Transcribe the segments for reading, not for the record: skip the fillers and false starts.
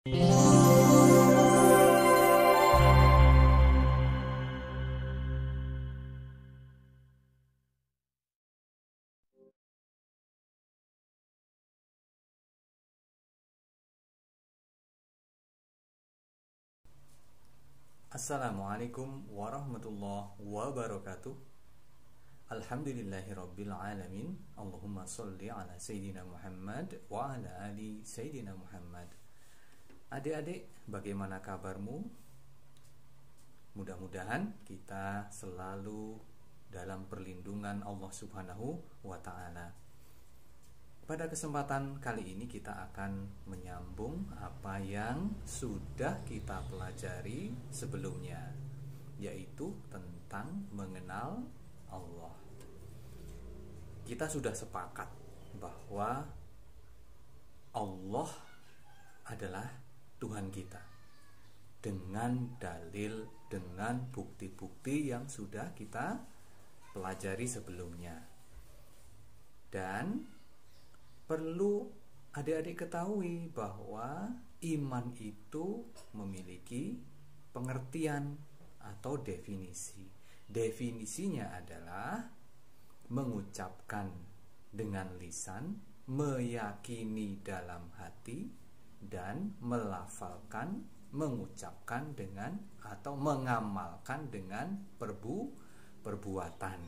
Assalamualaikum warahmatullahi wabarakatuh. Alhamdulillahirabbil alamin. Allahumma sholli ala sayyidina Muhammad wa ala ali sayyidina Muhammad. Adik-adik, bagaimana kabarmu? Mudah-mudahan kita selalu dalam perlindungan Allah Subhanahu wa taala. Pada kesempatan kali ini kita akan menyambung apa yang sudah kita pelajari sebelumnya, yaitu tentang mengenal Allah. Kita sudah sepakat bahwa Allah adalah Tuhan kita dengan dalil, dengan bukti-bukti yang sudah kita pelajari sebelumnya. Dan perlu adik-adik ketahui bahwa iman itu memiliki pengertian atau definisi. Definisinya adalah mengucapkan dengan lisan, meyakini dalam hati, dan melafalkan, mengucapkan dengan atau mengamalkan dengan perbuatan.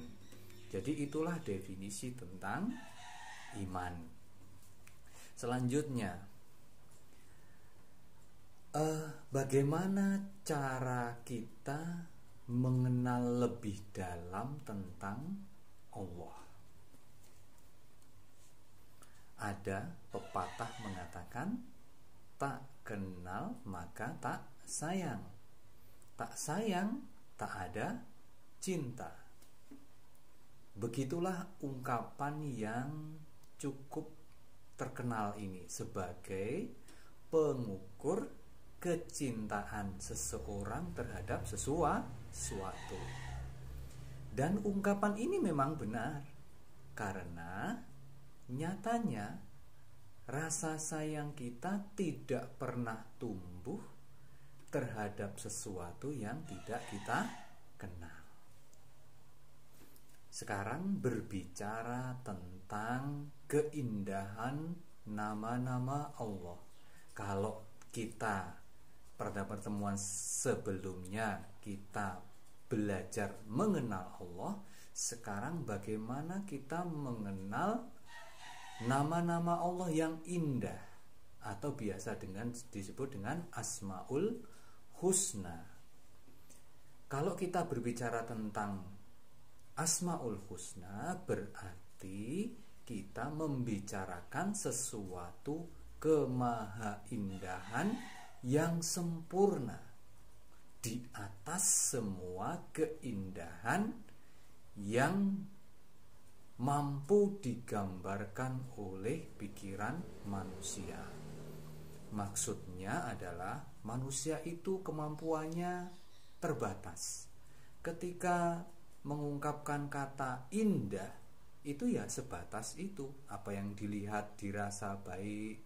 Jadi itulah definisi tentang iman. Selanjutnya, bagaimana cara kita mengenal lebih dalam tentang Allah? Ada pepatah mengatakan, tak kenal maka tak sayang. Tak sayang tak ada cinta. Begitulah ungkapan yang cukup terkenal ini sebagai pengukur kecintaan seseorang terhadap sesuatu. Dan ungkapan ini memang benar, karena nyatanya rasa sayang kita tidak pernah tumbuh terhadap sesuatu yang tidak kita kenal. Sekarang berbicara tentang keindahan nama-nama Allah. Kalau kita pada pertemuan sebelumnya kita belajar mengenal Allah, sekarang bagaimana kita mengenal nama-nama Allah yang indah atau biasa disebut dengan Asmaul Husna. Kalau kita berbicara tentang Asmaul Husna, berarti kita membicarakan sesuatu kemahaindahan yang sempurna di atas semua keindahan yang mampu digambarkan oleh pikiran manusia. Maksudnya adalah manusia itu kemampuannya terbatas. Ketika mengungkapkan kata indah, itu ya sebatas itu. Apa yang dilihat dirasa baik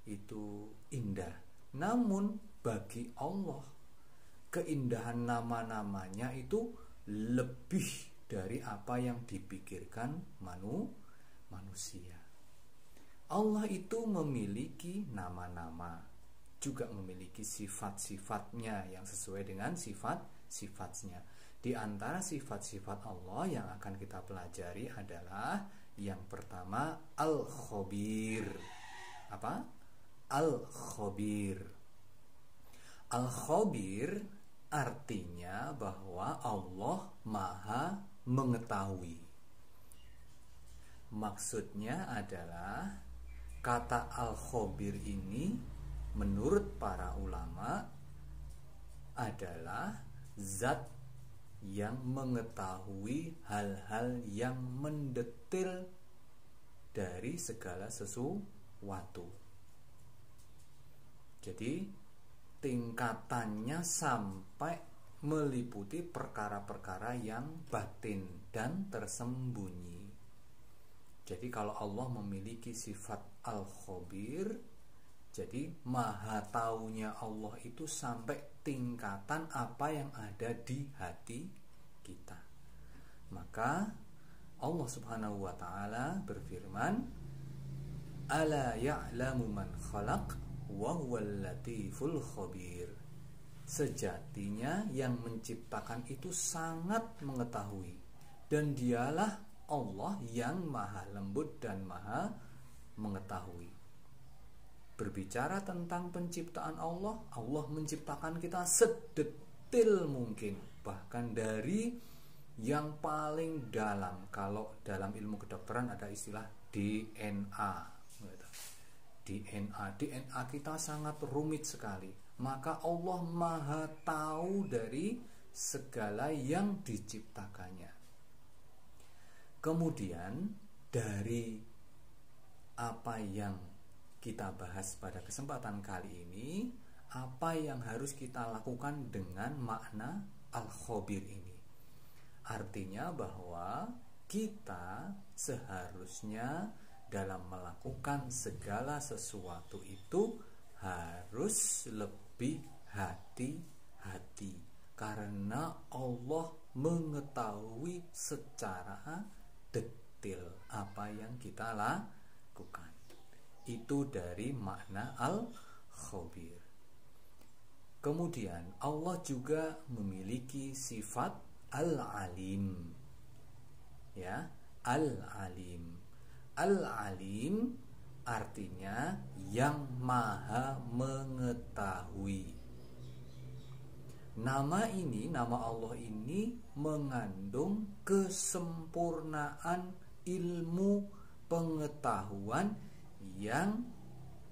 itu indah. Namun bagi Allah, keindahan nama-namanya itu lebih dari apa yang dipikirkan manusia. Allah itu memiliki nama-nama, juga memiliki sifat-sifatnya yang sesuai dengan sifat-sifatnya. Di antara sifat-sifat Allah yang akan kita pelajari adalah yang pertama Al-Khabir. Apa? Al-Khabir. Al-Khabir artinya bahwa Allah Maha mengetahui. Maksudnya adalah kata Al-Khabir ini menurut para ulama adalah zat yang mengetahui hal-hal yang mendetail dari segala sesuatu. Jadi tingkatannya sampai meliputi perkara-perkara yang batin dan tersembunyi. Jadi kalau Allah memiliki sifat Al-Khabir, Jadi maha taunya Allah itu sampai tingkatan apa yang ada di hati kita. Maka Allah Subhanahu wa taala berfirman, "Ala ya'lamu man khalaq wa huwal latiful khabir." Sejatinya yang menciptakan itu sangat mengetahui, dan dialah Allah yang maha lembut dan maha mengetahui. Berbicara tentang penciptaan Allah, Allah menciptakan kita sedetil mungkin, bahkan dari yang paling dalam. Kalau dalam ilmu kedokteran ada istilah DNA. DNA kita sangat rumit sekali. Maka Allah maha tahu dari segala yang diciptakannya. Kemudian dari apa yang kita bahas pada kesempatan kali ini, apa yang harus kita lakukan dengan makna al-khabir ini? Artinya bahwa kita seharusnya dalam melakukan segala sesuatu itu harus lebih hati-hati, karena Allah mengetahui secara detail apa yang kita lakukan. Itu dari makna al-khabir. Kemudian Allah juga memiliki sifat al-alim. Ya, al-alim. Al-alim artinya yang maha mengetahui. Nama Allah ini mengandung kesempurnaan ilmu pengetahuan yang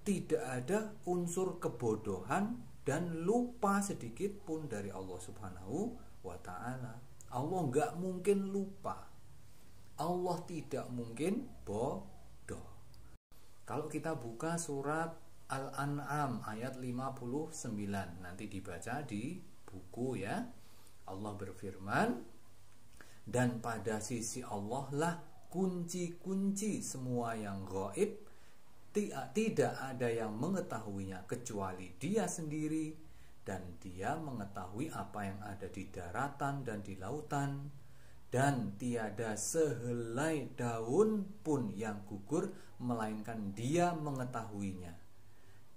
tidak ada unsur kebodohan dan lupa sedikit pun dari Allah Subhanahu wa ta'ala. Allah nggak mungkin lupa. Allah tidak mungkin bodoh. Kalau kita buka surat Al-An'am ayat 59, nanti dibaca di buku ya. Allah berfirman, "Dan pada sisi Allah lah kunci-kunci semua yang gaib, tidak ada yang mengetahuinya kecuali Dia sendiri, dan Dia mengetahui apa yang ada di daratan dan di lautan, dan tiada sehelai daun pun yang gugur melainkan Dia mengetahuinya,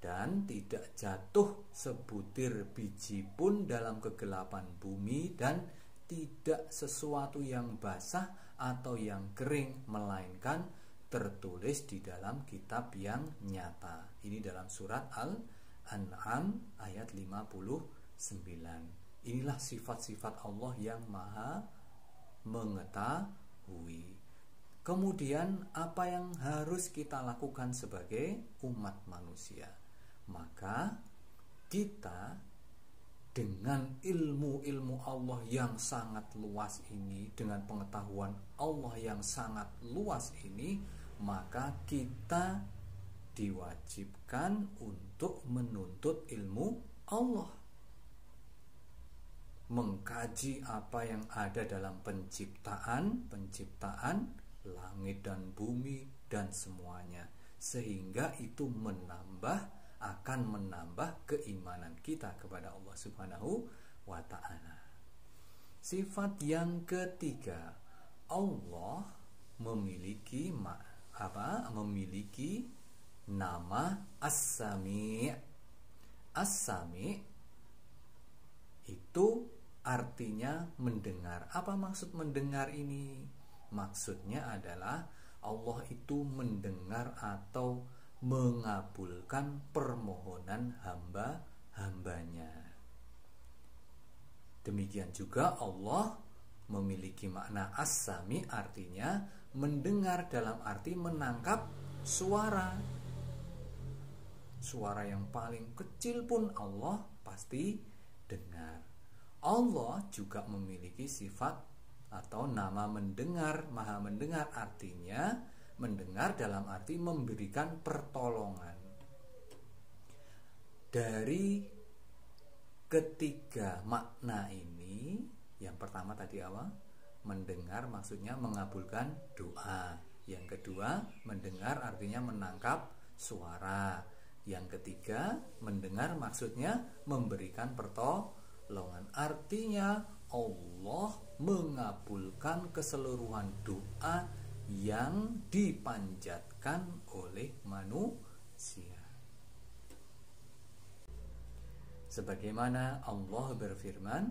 dan tidak jatuh sebutir biji pun dalam kegelapan bumi, dan tidak sesuatu yang basah atau yang kering melainkan tertulis di dalam kitab yang nyata." Ini dalam surat Al-An'am ayat 59. Inilah sifat-sifat Allah yang maha mengetahui. Kemudian apa yang harus kita lakukan sebagai umat manusia? Maka kita dengan ilmu-ilmu Allah yang sangat luas ini, dengan pengetahuan Allah yang sangat luas ini, maka kita diwajibkan untuk menuntut ilmu Allah, mengkaji apa yang ada dalam penciptaan langit dan bumi dan semuanya, sehingga itu akan menambah keimanan kita kepada Allah Subhanahu wa ta'ala. Sifat yang ketiga, Allah memiliki nama As-Sami'. As-Sami' itu artinya mendengar. Apa maksud mendengar ini? Maksudnya adalah Allah itu mendengar atau mengabulkan permohonan hamba-hambanya. Demikian juga Allah memiliki makna as-sami, artinya mendengar dalam arti menangkap suara. Suara yang paling kecil pun Allah pasti dengar. Allah juga memiliki sifat atau nama mendengar, maha mendengar, artinya mendengar dalam arti memberikan pertolongan. Dari ketiga makna ini, yang pertama tadi apa? Mendengar maksudnya mengabulkan doa. Yang kedua, mendengar artinya menangkap suara. Yang ketiga, mendengar maksudnya memberikan pertolongan. Artinya Allah mengabulkan keseluruhan doa yang dipanjatkan oleh manusia. Sebagaimana Allah berfirman,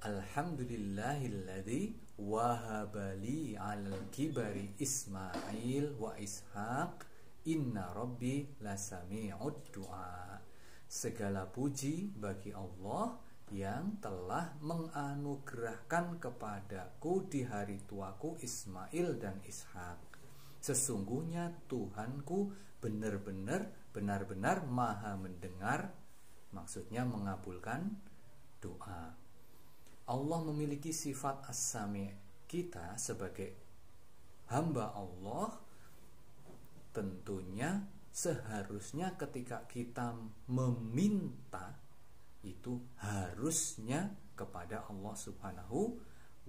Alhamdulillahilladzi wahabali 'alal kibari Ismail wa Ishaq inna rabbi lasami'ud du'a. Segala puji bagi Allah yang telah menganugerahkan kepadaku di hari tuaku Ismail dan Ishak. Sesungguhnya Tuhanku benar-benar maha mendengar, maksudnya mengabulkan doa. Allah memiliki sifat as-sami'. Kita sebagai hamba Allah tentunya seharusnya ketika kita meminta itu harusnya kepada Allah Subhanahu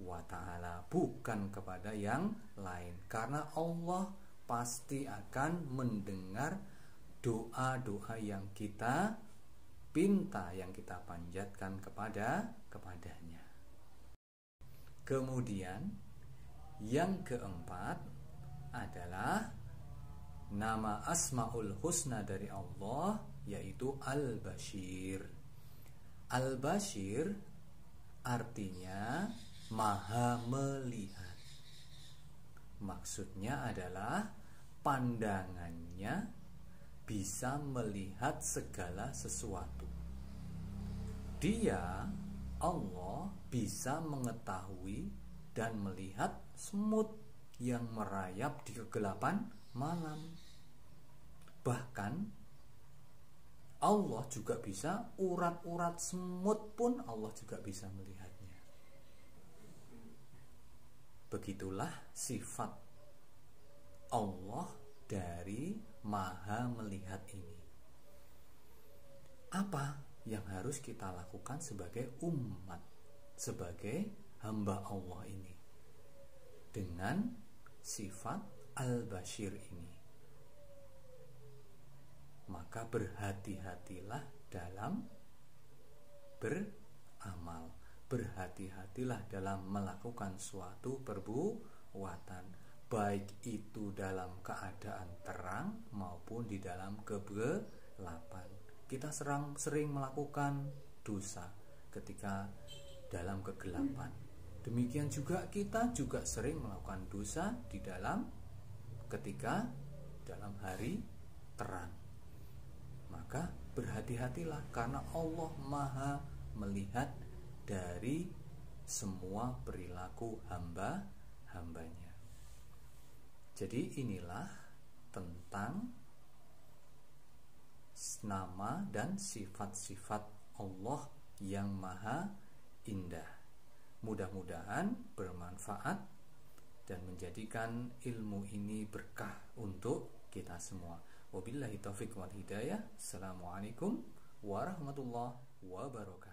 wa ta'ala, bukan kepada yang lain, karena Allah pasti akan mendengar doa-doa yang kita pinta, yang kita panjatkan kepadanya. Kemudian yang keempat adalah nama Asmaul Husna dari Allah, yaitu Al-Bashir. Al-Bashir artinya maha melihat. Maksudnya adalah pandangannya bisa melihat segala sesuatu. Dia, Allah, bisa mengetahui dan melihat semut yang merayap di kegelapan malam. Bahkan Allah juga bisa, urat-urat semut pun Allah juga bisa melihatnya. Begitulah sifat Allah dari maha melihat ini. Apa yang harus kita lakukan sebagai umat, sebagai hamba Allah ini dengan sifat Al-Bashir ini? Maka berhati-hatilah dalam beramal, berhati-hatilah dalam melakukan suatu perbuatan, baik itu dalam keadaan terang maupun di dalam kegelapan. Kita sering melakukan dosa ketika dalam kegelapan. Demikian juga kita juga sering melakukan dosa di dalam ketika dalam hari terang. Maka berhati-hatilah, karena Allah maha melihat dari semua perilaku hamba-hambanya. Jadi inilah tentang nama dan sifat-sifat Allah yang maha indah. Mudah-mudahan bermanfaat dan menjadikan ilmu ini berkah untuk kita semua. Wabillahi taufiq wal hidayah. Assalamualaikum warahmatullahi wabarakatuh.